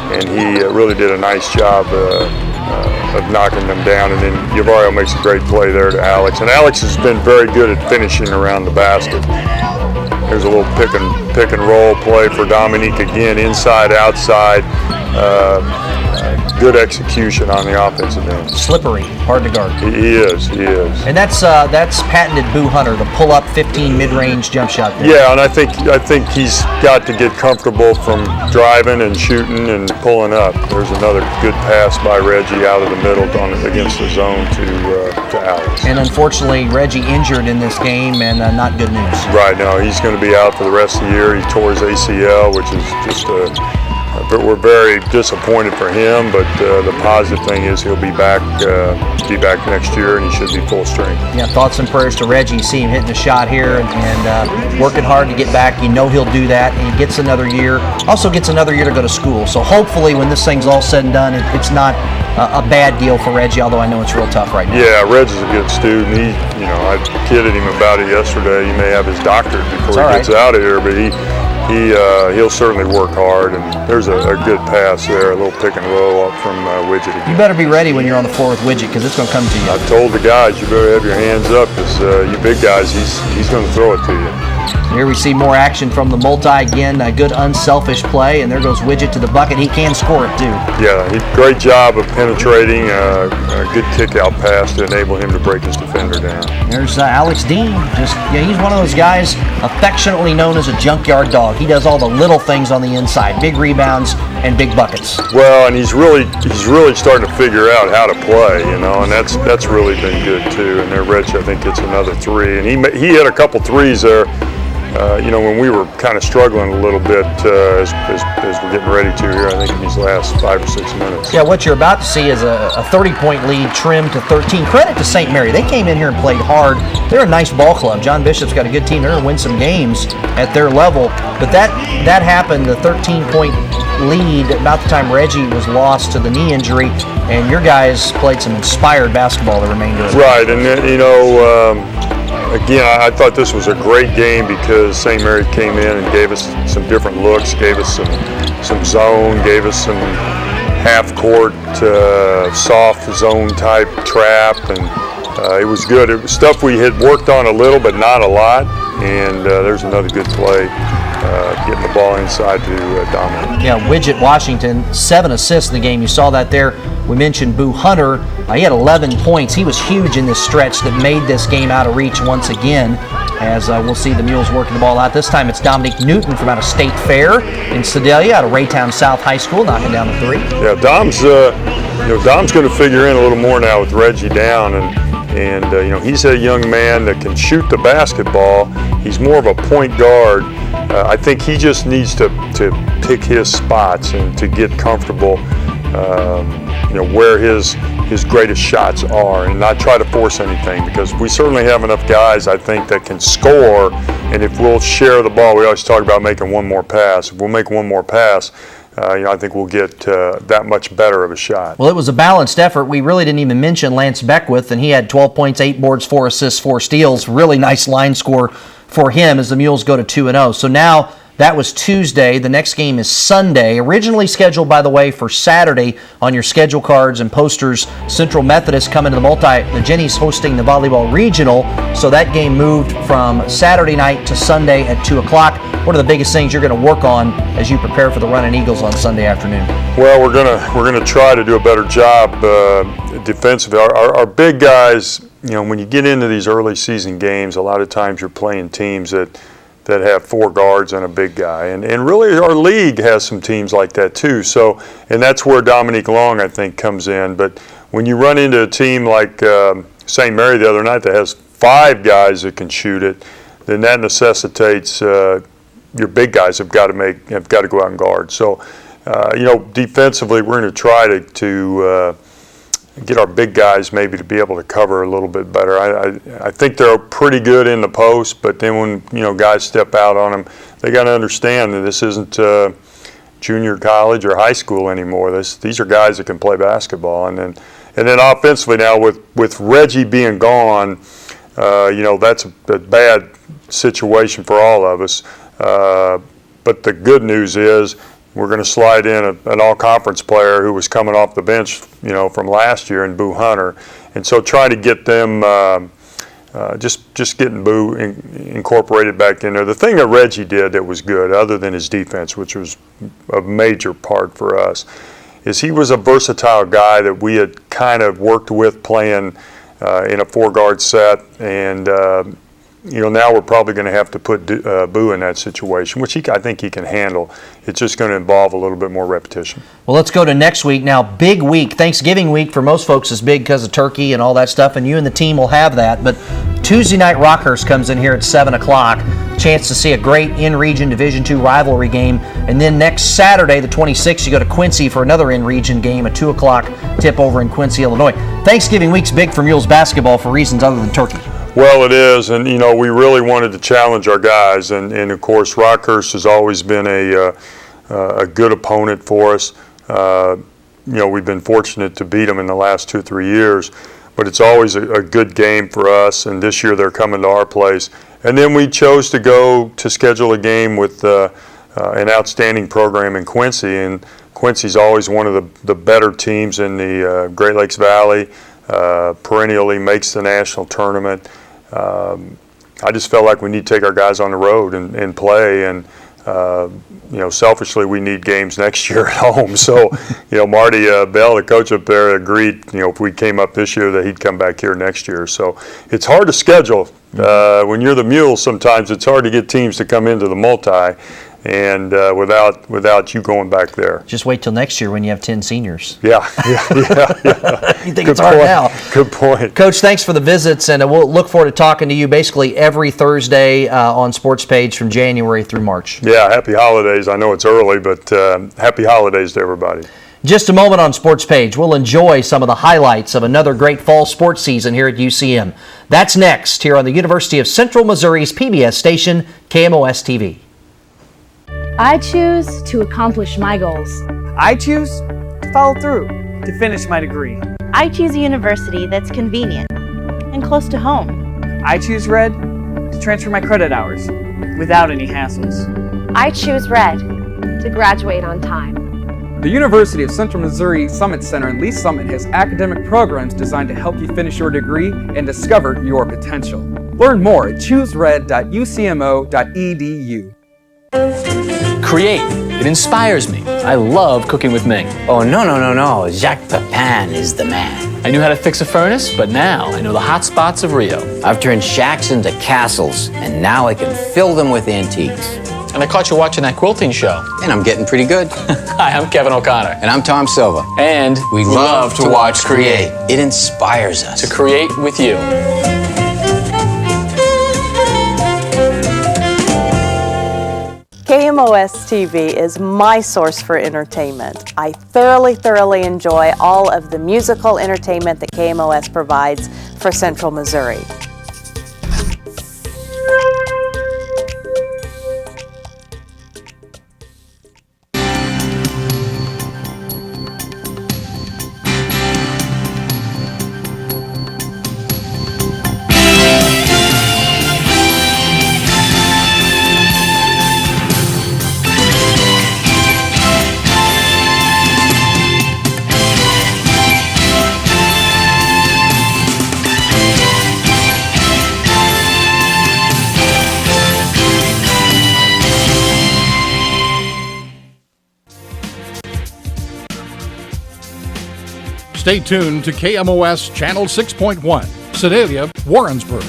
and he really did a nice job of knocking them down. And then Yavario makes a great play there to Alex. And Alex has been very good at finishing around the basket. There's a little pick and roll play for Dominique again, inside, outside. Good execution on the offensive end. Slippery, hard to guard. He is. And that's patented Boo Hunter, the pull-up 15 mid-range jump shot there. Yeah, and I think he's got to get comfortable from driving and shooting and pulling up. There's another good pass by Reggie out of the middle against the zone to Alex. And unfortunately, Reggie injured in this game, and not good news. Right, no, he's going to be out for the rest of the year. He tore his ACL, which is just we're very disappointed for him, but the positive thing is he'll be back next year, and he should be full strength. Yeah, thoughts and prayers to Reggie. See him hitting the shot here and working hard to get back. You know he'll do that, and he gets another year. Also gets another year to go to school. So hopefully when this thing's all said and done, it's not a bad deal for Reggie, although I know it's real tough right now. Yeah, Reggie's a good student. I kidded him about it yesterday. He may have his doctorate before he gets out of here, but he'll certainly work hard, and there's a good pass there, a little pick and roll up from Widget again. You better be ready when you're on the floor with Widget, because it's going to come to you. I've told the guys, you better have your hands up, because you big guys, he's going to throw it to you. Here we see more action from the multi again, a good unselfish play, and there goes Widget to the bucket. He can score it too. Yeah, great job of penetrating, a good kick-out pass to enable him to break his defender down. There's Alex Dean. He's one of those guys affectionately known as a junkyard dog. He does all the little things on the inside, big rebounds and big buckets. Well, and he's really starting to figure out how to play, and that's really been good too. And there, Rich, I think gets another three, and he hit a couple threes there. When we were kind of struggling a little bit as we're getting ready to here, I think in these last 5 or 6 minutes. Yeah, what you're about to see is a 30-point lead trimmed to 13. Credit to St. Mary. They came in here and played hard. They're a nice ball club. John Bishop's got a good team. They're going to win some games at their level. But that happened, the 13-point lead, about the time Reggie was lost to the knee injury, and your guys played some inspired basketball the remainder of the Right, and again, I thought this was a great game because St. Mary came in and gave us some different looks, gave us some zone, gave us some half-court, soft zone-type trap, and it was good. It was stuff we had worked on a little, but not a lot, and there's another good play, getting the ball inside to Dominic. Yeah, Widget Washington, 7 assists in the game. You saw that there. We mentioned Boo Hunter. He had 11 points. He was huge in this stretch that made this game out of reach once again, as we'll see the Mules working the ball out. This time it's Dominic Newton from out of State Fair in Sedalia, out of Raytown South High School, knocking down the three. Yeah, Dom's going to figure in a little more now with Reggie down, and he's a young man that can shoot the basketball. He's more of a point guard. I think he just needs to pick his spots and to get comfortable, where his greatest shots are, and not try to force anything, because we certainly have enough guys, I think, that can score, and if we'll share the ball, we always talk about making one more pass. If we'll make one more pass, I think we'll get that much better of a shot. Well, it was a balanced effort. We really didn't even mention Lance Beckwith, and he had 12 points, 8 boards, 4 assists, 4 steals. Really nice line score for him as the Mules go to 2-0. So now That was Tuesday. The next game is Sunday. Originally scheduled, by the way, for Saturday on your schedule cards and posters. Central Methodist coming to the Jennies hosting the volleyball regional. So that game moved from Saturday night to Sunday at 2 o'clock. What are the biggest things you're going to work on as you prepare for the Running Eagles on Sunday afternoon? Well, we're gonna try to do a better job defensively. Our big guys, when you get into these early season games, a lot of times you're playing teams that have 4 guards and a big guy. And really our league has some teams like that too. So, and that's where Dominique Long, I think, comes in. But when you run into a team like St. Mary the other night that has 5 guys that can shoot it, then that necessitates your big guys have got to go out and guard. So, defensively, we're going to try to get our big guys maybe to be able to cover a little bit better. I think they're pretty good in the post, but then when guys step out on them, they got to understand that this isn't junior college or high school anymore. These are guys that can play basketball, and then offensively now with Reggie being gone, that's a bad situation for all of us. But the good news is we're going to slide in an all-conference player who was coming off the bench, from last year in Boo Hunter, and so try to get them just getting Boo incorporated back in there. The thing that Reggie did that was good, other than his defense, which was a major part for us, is he was a versatile guy that we had kind of worked with playing in a 4-guard set, and now we're probably going to have to put Boo in that situation, which I think he can handle. It's just going to involve a little bit more repetition. Well, let's go to next week. Now, big week. Thanksgiving week for most folks is big because of turkey and all that stuff, and you and the team will have that. But Tuesday night, Rockhurst comes in here at 7 o'clock. Chance to see a great in-region Division II rivalry game. And then next Saturday, the 26th, you go to Quincy for another in-region game, a 2 o'clock tip over in Quincy, Illinois. Thanksgiving week's big for Mules basketball for reasons other than turkey. Well, it is, and we really wanted to challenge our guys, and of course Rockhurst has always been a good opponent for us. We've been fortunate to beat them in the last 2 or 3 years, but it's always a good game for us, and this year they're coming to our place. And then we chose to schedule a game with an outstanding program in Quincy, and Quincy's always one of the better teams in the Great Lakes Valley. Perennially makes the national tournament. I just felt like we need to take our guys on the road and play, and selfishly we need games next year at home. So, Marty Bell, the coach up there, agreed, if we came up this year that he'd come back here next year. So it's hard to schedule. When you're the Mules, sometimes it's hard to get teams to come into the multi, and without you going back there. Just wait till next year when you have 10 seniors. Yeah. You think it's hard now. Good point. Coach, thanks for the visits, and we'll look forward to talking to you basically every Thursday on Sports Page from January through March. Yeah, happy holidays. I know it's early, but happy holidays to everybody. Just a moment on Sports Page. We'll enjoy some of the highlights of another great fall sports season here at UCM. That's next here on the University of Central Missouri's PBS station, KMOS-TV. I choose to accomplish my goals. I choose to follow through, to finish my degree. I choose a university that's convenient and close to home. I choose Red to transfer my credit hours without any hassles. I choose Red to graduate on time. The University of Central Missouri Summit Center in Lee Summit has academic programs designed to help you finish your degree and discover your potential. Learn more at choosered.ucmo.edu. Create. It inspires me. I love cooking with Ming. Oh, no. Jacques Pepin is the man. I knew how to fix a furnace, but now I know the hot spots of Rio. I've turned shacks into castles, and now I can fill them with antiques. And I caught you watching that quilting show. And I'm getting pretty good. Hi, I'm Kevin O'Connor. And I'm Tom Silva. And we love to watch Create. It inspires us. To create with you. KMOS-TV is my source for entertainment. I thoroughly enjoy all of the musical entertainment that KMOS provides for Central Missouri. Stay tuned to KMOS Channel 6.1, Sedalia, Warrensburg.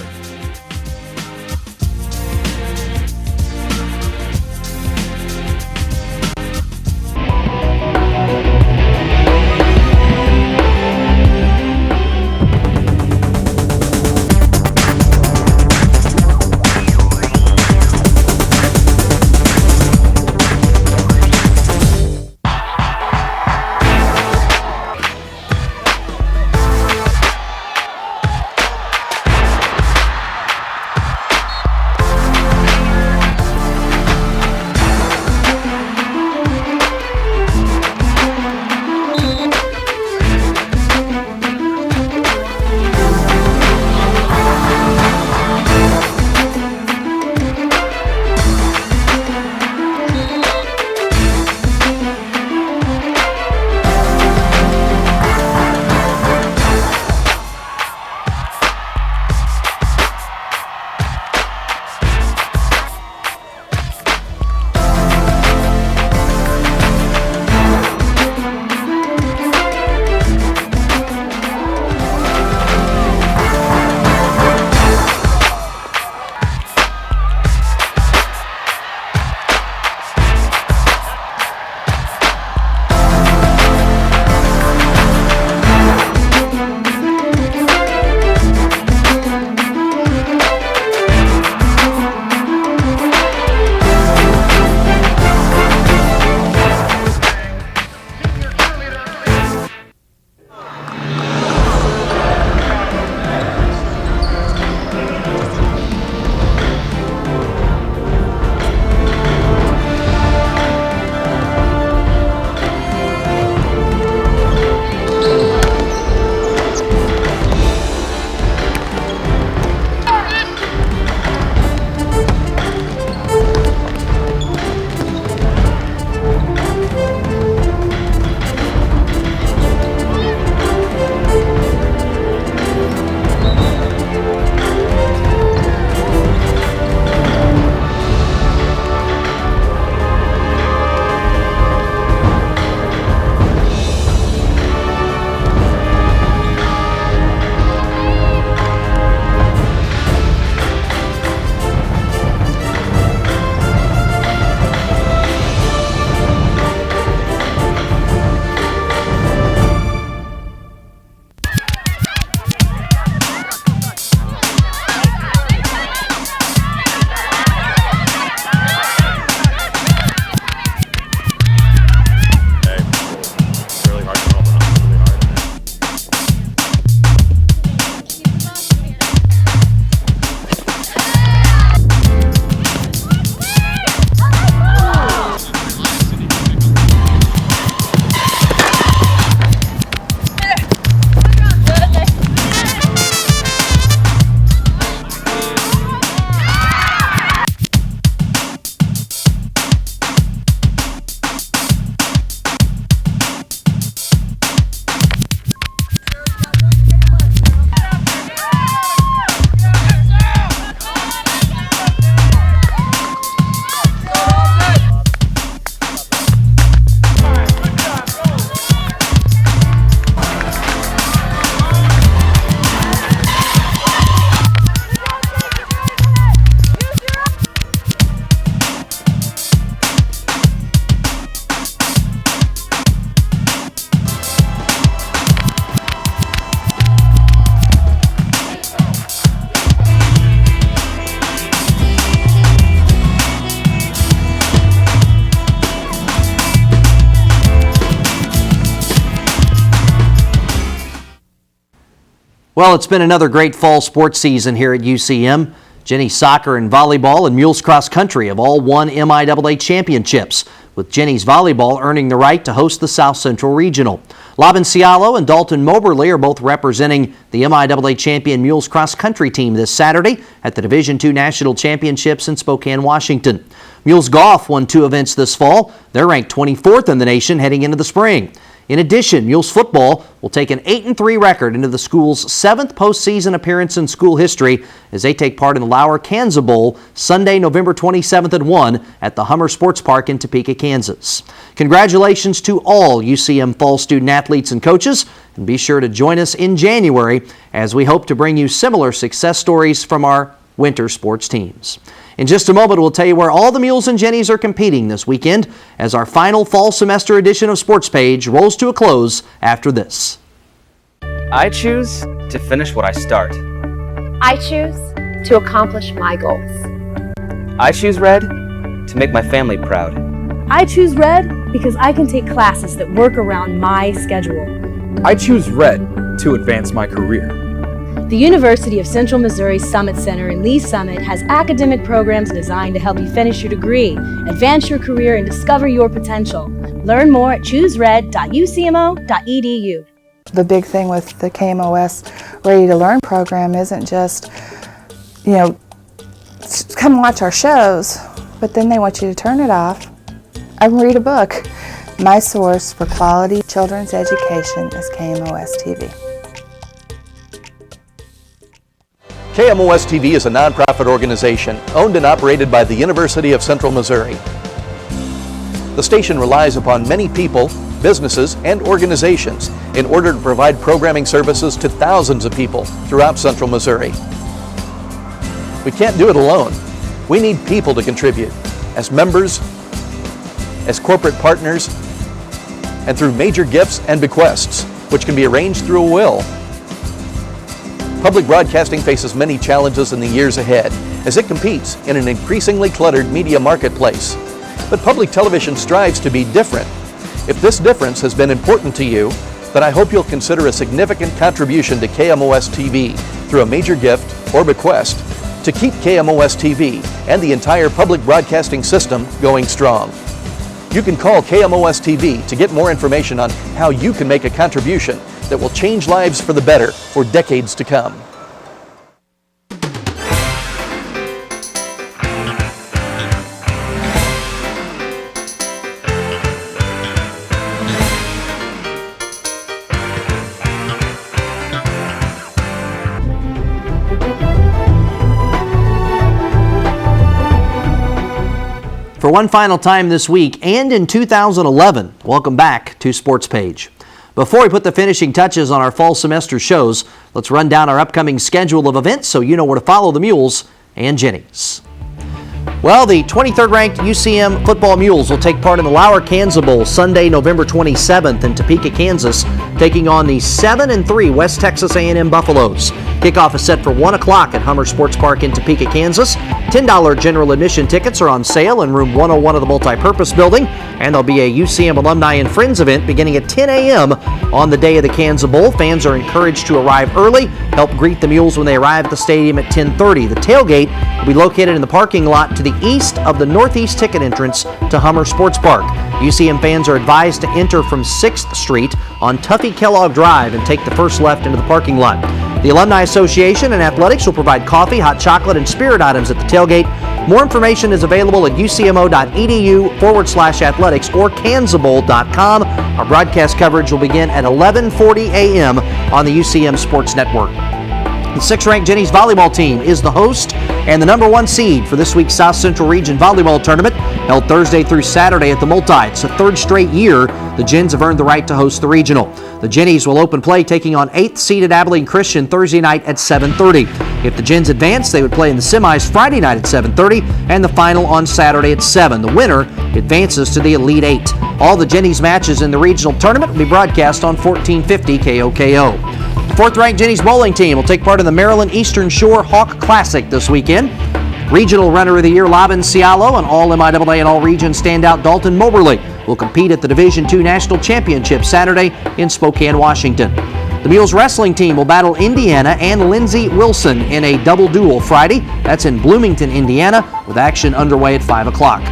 Well, it's been another great fall sports season here at UCM. Jenny soccer and volleyball and Mules cross country have all won MIAA championships, with Jenny's volleyball earning the right to host the South Central Regional. Lavin Cialo and Dalton Moberly are both representing the MIAA champion Mules cross country team this Saturday at the Division II National Championships in Spokane, Washington. Mules golf won 2 events this fall. They're ranked 24th in the nation heading into the spring. In addition, Mules football will take an 8-3 record into the school's 7th postseason appearance in school history as they take part in the Kanza Bowl Sunday, November 27th at 1 at the Hummer Sports Park in Topeka, Kansas. Congratulations to all UCM fall student athletes and coaches, and be sure to join us in January as we hope to bring you similar success stories from our winter sports teams. In just a moment, we'll tell you where all the Mules and Jennies are competing this weekend as our final fall semester edition of Sports Page rolls to a close after this. I choose to finish what I start. I choose to accomplish my goals. I choose red to make my family proud. I choose red because I can take classes that work around my schedule. I choose red to advance my career. The University of Central Missouri Summit Center in Lee Summit has academic programs designed to help you finish your degree, advance your career, and discover your potential. Learn more at choosered.ucmo.edu. The big thing with the KMOS Ready to Learn program isn't just, come watch our shows, but then they want you to turn it off and read a book. My source for quality children's education is KMOS-TV. KMOS-TV is a nonprofit organization owned and operated by the University of Central Missouri. The station relies upon many people, businesses, and organizations in order to provide programming services to thousands of people throughout Central Missouri. We can't do it alone. We need people to contribute as members, as corporate partners, and through major gifts and bequests, which can be arranged through a will. Public broadcasting faces many challenges in the years ahead as it competes in an increasingly cluttered media marketplace. But public television strives to be different. If this difference has been important to you, then I hope you'll consider a significant contribution to KMOS-TV through a major gift or bequest to keep KMOS-TV and the entire public broadcasting system going strong. You can call KMOS-TV to get more information on how you can make a contribution that will change lives for the better for decades to come. For one final time this week and in 2011, welcome back to Sports Page. Before we put the finishing touches on our fall semester shows, let's run down our upcoming schedule of events so you know where to follow the Mules and Jennies. Well, the 23rd ranked UCM football Mules will take part in the Kanza Bowl Sunday, November 27th in Topeka, Kansas, taking on the 7-3 West Texas A&M Buffaloes. Kickoff is set for 1 o'clock at Hummer Sports Park in Topeka, Kansas. $10 general admission tickets are on sale in room 101 of the multipurpose building, and there'll be a UCM alumni and friends event beginning at 10 a.m. on the day of the Kanza Bowl. Fans are encouraged to arrive early, help greet the Mules when they arrive at the stadium at 10:30. The tailgate will be located in the parking lot to the east of the northeast ticket entrance to Hummer Sports Park. UCM fans are advised to enter from 6th Street on Tuffy Kellogg Drive and take the first left into the parking lot. The Alumni Association and Athletics will provide coffee, hot chocolate, and spirit items at the tailgate. More information is available at ucmo.edu/athletics or kanzabowl.com. Our broadcast coverage will begin at 11:40 a.m. on the UCM Sports Network. The 6th-ranked Jennies volleyball team is the host and the number 1 seed for this week's South Central Region Volleyball Tournament, held Thursday through Saturday at the Multi. It's the 3rd straight year the Gens have earned the right to host the regional. The Jennies will open play taking on 8th-seeded Abilene Christian Thursday night at 7:30. If the Gens advance, they would play in the semis Friday night at 7:30 and the final on Saturday at 7. The winner advances to the Elite 8. All the Jennies matches in the regional tournament will be broadcast on 1450 KOKO. The 4th-ranked Jennies bowling team will take part in the Maryland Eastern Shore Hawk Classic this weekend. Regional Runner of the Year Lavin Cialo and all MIAA and all region standout Dalton Moberly will compete at the Division II National Championship Saturday in Spokane, Washington. The Mules wrestling team will battle Indiana and Lindsey Wilson in a double duel Friday. That's in Bloomington, Indiana, with action underway at 5 o'clock.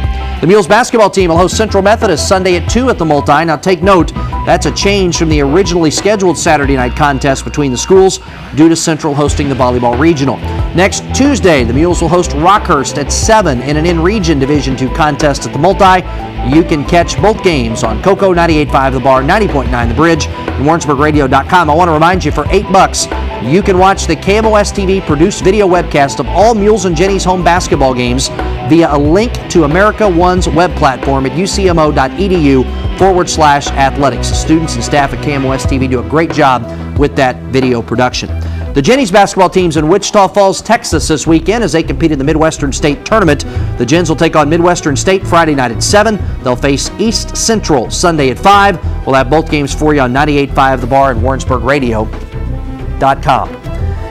The Mules basketball team will host Central Methodist Sunday at 2 at the Multi. Now take note, That's a change from the originally scheduled Saturday night contest between the schools due to Central hosting the volleyball regional. Next Tuesday, the Mules will host Rockhurst at 7 in an in-region Division II contest at the Multi. You can catch both games on Coco 98.5 The Bar, 90.9 The Bridge, and WarrensburgRadio.com. I want to remind you, for $8, you can watch the KMOS-TV produced video webcast of all Mules and Jenny's home basketball games via a link to America One's web platform at ucmo.edu/athletics. Students and staff at KMOS-TV do a great job with that video production. The Jennies basketball team's in Wichita Falls, Texas this weekend as they compete in the Midwestern State Tournament. The Gens will take on Midwestern State Friday night at 7. They'll face East Central Sunday at 5. We'll have both games for you on 98.5 The Bar and WarrensburgRadio.com.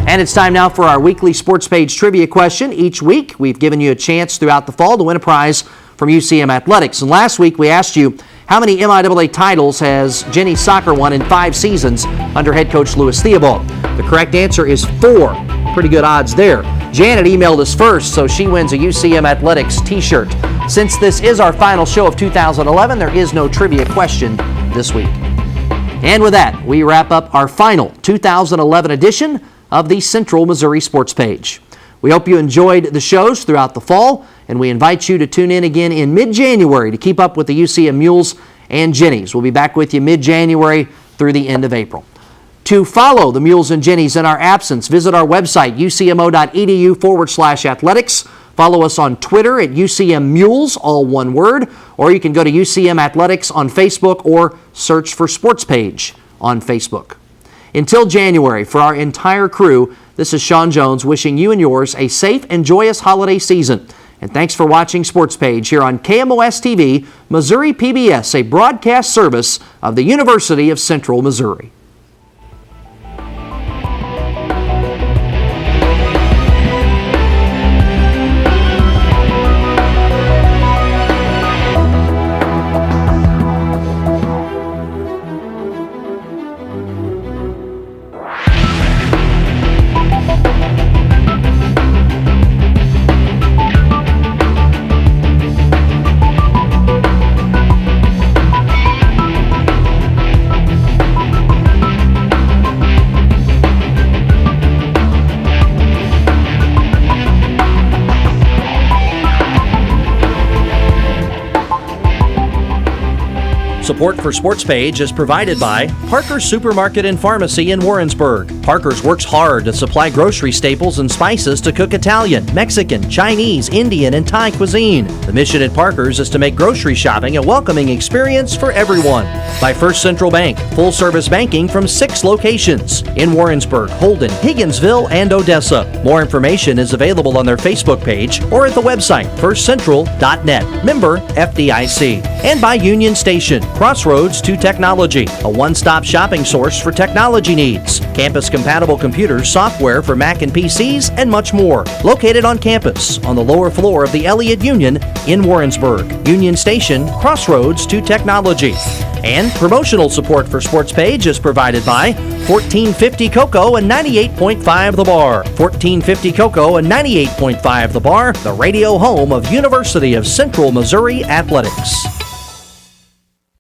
And it's time now for our weekly Sports Page trivia question. Each week, we've given you a chance throughout the fall to win a prize from UCM Athletics. And last week, we asked you, how many MIAA titles has Jennies soccer won in 5 seasons under head coach Louis Theobald? The correct answer is 4. Pretty good odds there. Janet emailed us first, so she wins a UCM Athletics t-shirt. Since this is our final show of 2011, there is no trivia question this week. And with that, we wrap up our final 2011 edition of the Central Missouri Sports Page. We hope you enjoyed the shows throughout the fall, and we invite you to tune in again in mid-January to keep up with the UCM Mules and Jennies. We'll be back with you mid-January through the end of April. To follow the Mules and Jennies in our absence, visit our website, ucmo.edu/athletics. Follow us on Twitter at UCM Mules, all one word, or you can go to UCM Athletics on Facebook or search for Sports Page on Facebook. Until January, for our entire crew, this is Shawn Jones wishing you and yours a safe and joyous holiday season. And thanks for watching Sports Page here on KMOS-TV, Missouri PBS, a broadcast service of the University of Central Missouri. Support for Sports Page is provided by Parker's Supermarket and Pharmacy in Warrensburg. Parker's works hard to supply grocery staples and spices to cook Italian, Mexican, Chinese, Indian, and Thai cuisine. The mission at Parker's is to make grocery shopping a welcoming experience for everyone. By First Central Bank, full-service banking from 6 locations in Warrensburg, Holden, Higginsville, and Odessa. More information is available on their Facebook page or at the website firstcentral.net. Member FDIC. And by Union Station, Crossroads to Technology, a one-stop shopping source for technology needs. Campus-compatible computers, software for Mac and PCs, and much more. Located on campus on the lower floor of the Elliott Union in Warrensburg. Union Station, Crossroads to Technology. And promotional support for Sports Page is provided by 1450 Cocoa and 98.5 The Bar. 1450 Cocoa and 98.5 The Bar, the radio home of University of Central Missouri Athletics.